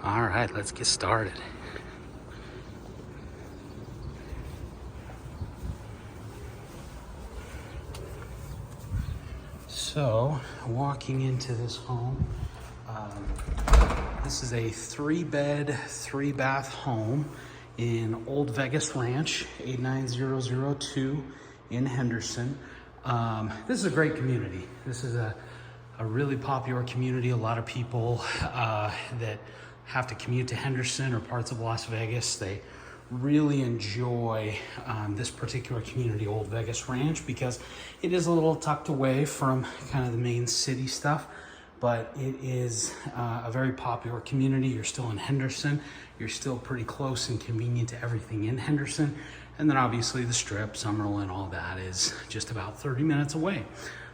All right, let's get started. So, walking into this home, this is a 3-bed, 3-bath home in Old Vegas Ranch, 89002 in Henderson. This is a great community. This is a really popular community. A lot of people that have to commute to Henderson or parts of Las Vegas, they really enjoy this particular community, Old Vegas Ranch, because it is a little tucked away from kind of the main city stuff, but it is a very popular community. You're still in Henderson. You're still pretty close and convenient to everything in Henderson. And then obviously the Strip, Summerlin, all that is just about 30 minutes away.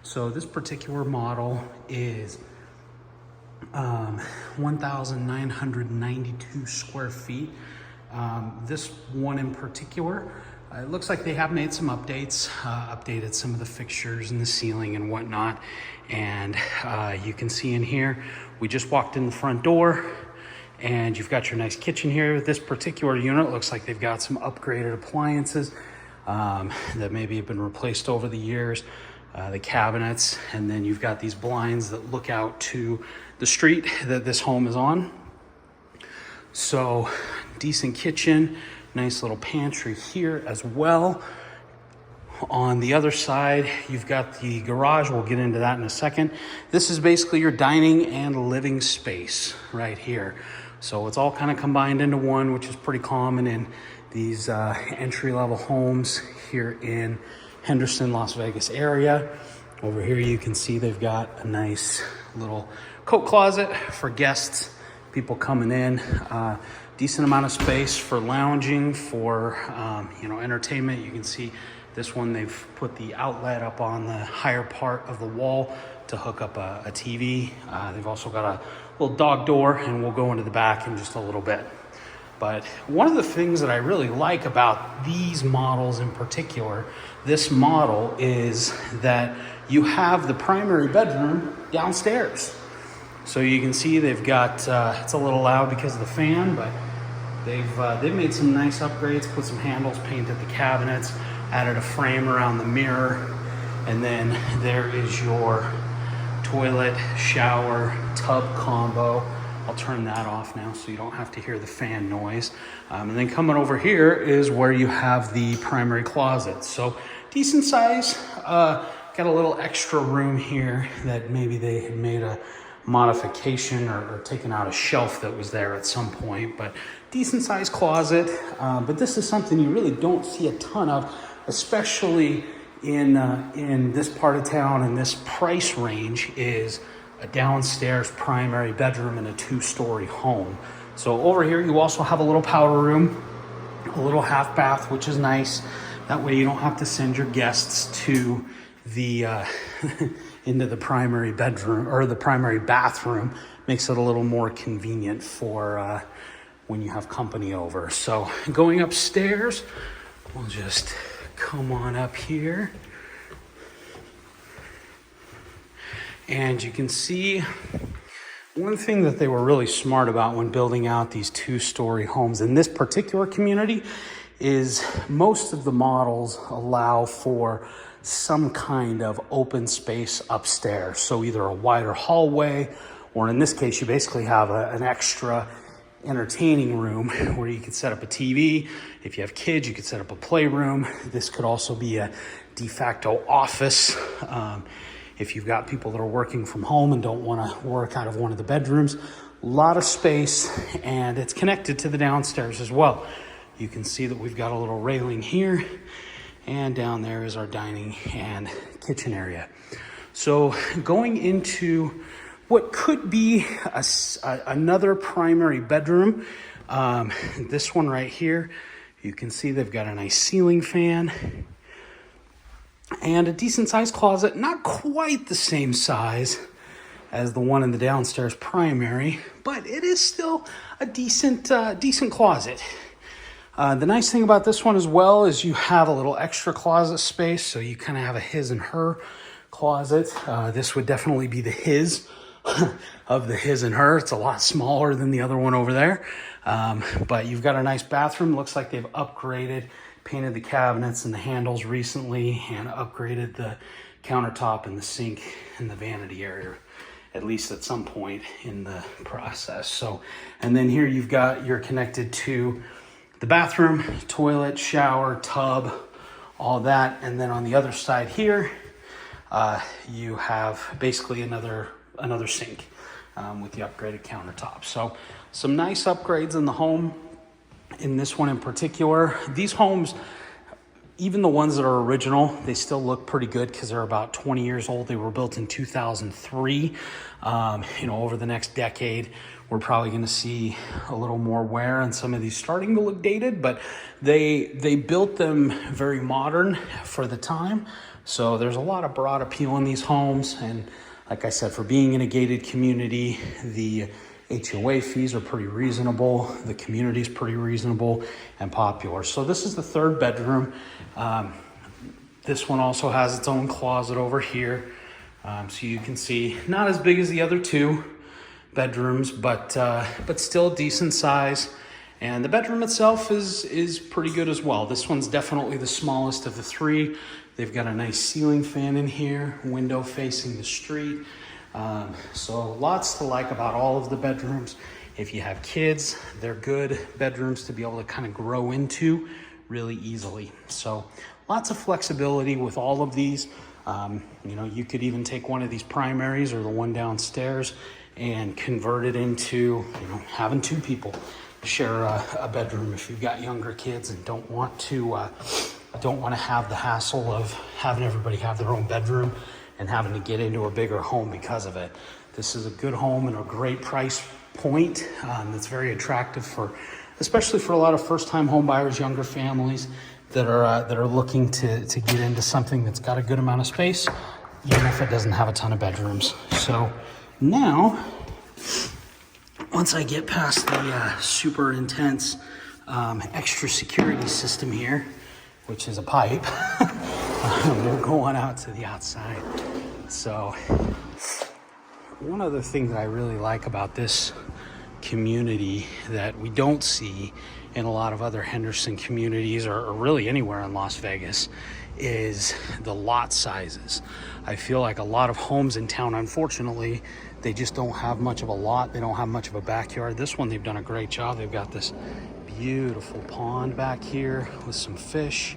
So this particular model is 1,992 square feet. This one in particular, it looks like they have made some updates, updated some of the fixtures and the ceiling and whatnot. And you can see in here, we just walked in the front door and you've got your nice kitchen here. This particular unit looks like they've got some upgraded appliances that maybe have been replaced over the years. The cabinets, and then you've got these blinds that look out to the street that this home is on. So decent kitchen, nice little pantry here as well. On the other side, you've got the garage. We'll get into that in a second. This is basically your dining and living space right here. So it's all kind of combined into one, which is pretty common in these entry-level homes here in Henderson, Las Vegas area. Over here you can see they've got a nice little coat closet for guests, people coming in. Decent amount of space for lounging, for entertainment. You can see this one, they've put the outlet up on the higher part of the wall to hook up a TV. They've also got a little dog door, and we'll go into the back in just a little bit. But one of the things that I really like about these models in particular, this model, is that you have the primary bedroom downstairs. So you can see they've got, it's a little loud because of the fan, but they've made some nice upgrades, put some handles, painted the cabinets, added a frame around the mirror, and then there is your toilet, shower, tub combo. I'll turn that off now so you don't have to hear the fan noise. And then coming over here is where you have the primary closet. So decent size, got a little extra room here that maybe they had made a modification or taken out a shelf that was there at some point, but decent sized closet. But this is something you really don't see a ton of, especially in this part of town, and this price range, is a downstairs primary bedroom in a 2-story home. So over here you also have a little powder room, a little half bath, which is nice. That way you don't have to send your guests to the into the primary bedroom or the primary bathroom. Makes it a little more convenient for when you have company over. So going upstairs, we'll just come on up here. And you can see one thing that they were really smart about when building out these 2-story homes in this particular community is most of the models allow for some kind of open space upstairs. So either a wider hallway, or in this case, you basically have an extra entertaining room where you could set up a TV. If you have kids, you could set up a playroom. This could also be a de facto office. If you've got people that are working from home and don't want to work out of one of the bedrooms, a lot of space, and it's connected to the downstairs as well. You can see that we've got a little railing here, and down there is our dining and kitchen area. So going into what could be another primary bedroom, this one right here, you can see they've got a nice ceiling fan and a decent sized closet, not quite the same size as the one in the downstairs primary, but it is still a decent closet. The nice thing about this one as well is you have a little extra closet space, so you kind of have a his and her closet. This would definitely be the his of the his and her. It's a lot smaller than the other one over there. But you've got a nice bathroom. Looks like they've upgraded, painted the cabinets and the handles recently, and upgraded the countertop and the sink and the vanity area, at least at some point in the process. So, and then here you're connected to the bathroom, toilet, shower, tub, all that. And then on the other side here, you have basically another sink with the upgraded countertop. So some nice upgrades in the home. In this one in particular, these homes, even the ones that are original, they still look pretty good because they're about 20 years old. They were built in 2003. Over the next decade, we're probably going to see a little more wear and some of these starting to look dated, but they built them very modern for the time. So there's a lot of broad appeal in these homes. And like I said, for being in a gated community, the HOA fees are pretty reasonable. The community is pretty reasonable and popular. So this is the third bedroom. This one also has its own closet over here. So you can see not as big as the other two bedrooms, but still decent size. And the bedroom itself is pretty good as well. This one's definitely the smallest of the three. They've got a nice ceiling fan in here, window facing the street. So lots to like about all of the bedrooms. If you have kids, they're good bedrooms to be able to kind of grow into really easily. So lots of flexibility with all of these. You could even take one of these primaries or the one downstairs and convert it into, having two people share a bedroom if you've got younger kids and don't want to have the hassle of having everybody have their own bedroom and having to get into a bigger home because of it. This is a good home and a great price point that's very attractive especially for a lot of first-time home buyers, younger families that are looking to get into something that's got a good amount of space, even if it doesn't have a ton of bedrooms. So now, once I get past the super intense extra security system here, which is a pipe, we'll go on out to the outside. So one other thing that I really like about this community that we don't see in a lot of other Henderson communities or really anywhere in Las Vegas is the lot sizes. I feel like a lot of homes in town, unfortunately, they just don't have much of a lot. They don't have much of a backyard. This one, they've done a great job. They've got this beautiful pond back here with some fish.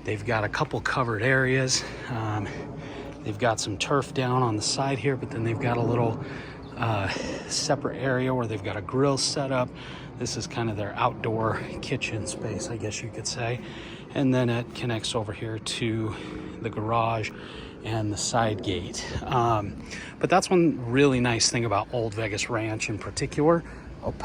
They've got a couple covered areas. They've got some turf down on the side here, but then they've got a little separate area where they've got a grill set up. This is kind of their outdoor kitchen space, I guess you could say. And then it connects over here to the garage and the side gate. But that's one really nice thing about Old Vegas Ranch in particular,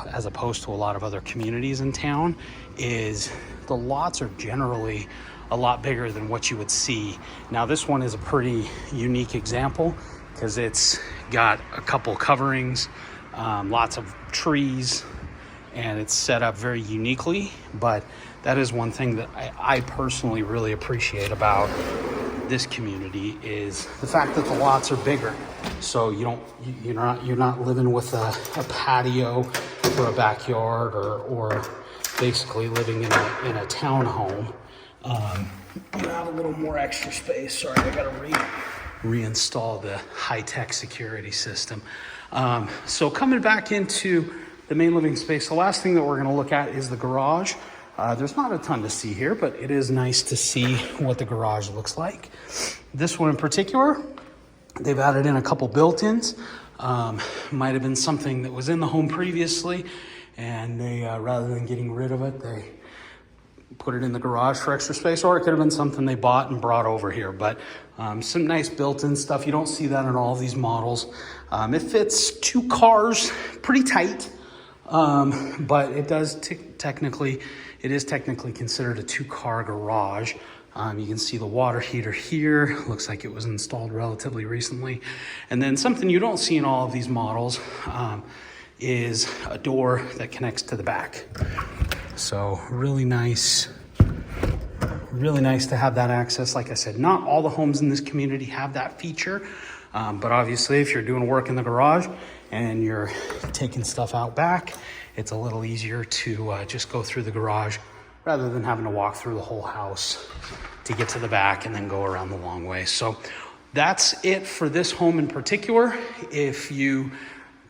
as opposed to a lot of other communities in town, is the lots are generally a lot bigger than what you would see. Now this one is a pretty unique example because it's got a couple coverings, lots of trees, and it's set up very uniquely. But that is one thing that I personally really appreciate about this community is the fact that the lots are bigger. So you're not living with a patio for a backyard or basically living in a townhome. You have a little more extra space. Sorry, I gotta reinstall the high-tech security system. So coming back into the main living space, the last thing that we're gonna look at is the garage. There's not a ton to see here, but it is nice to see what the garage looks like. This one in particular, they've added in a couple built-ins. Might have been something that was in the home previously, and they, rather than getting rid of it, they put it in the garage for extra space, or it could have been something they bought and brought over here. But some nice built-in stuff. You don't see that in all of these models. It fits 2 cars pretty tight, but it does technically considered a 2-car garage. You can see the water heater here. Looks like it was installed relatively recently. And then something you don't see in all of these models is a door that connects to the back. So really nice to have that access. Like I said, not all the homes in this community have that feature. But obviously, if you're doing work in the garage and you're taking stuff out back, it's a little easier to just go through the garage rather than having to walk through the whole house to get to the back and then go around the long way. So that's it for this home in particular. If you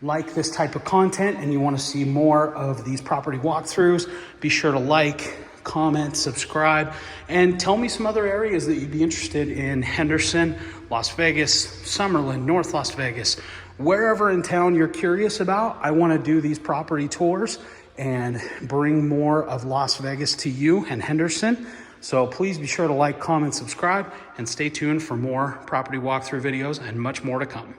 like this type of content and you want to see more of these property walkthroughs, be sure to like, comment, subscribe, and tell me some other areas that you'd be interested in. Henderson, Las Vegas, Summerlin, North Las Vegas, wherever in town you're curious about. I want to do these property tours and bring more of Las Vegas to you and Henderson. So please be sure to like, comment, subscribe, and stay tuned for more property walkthrough videos and much more to come.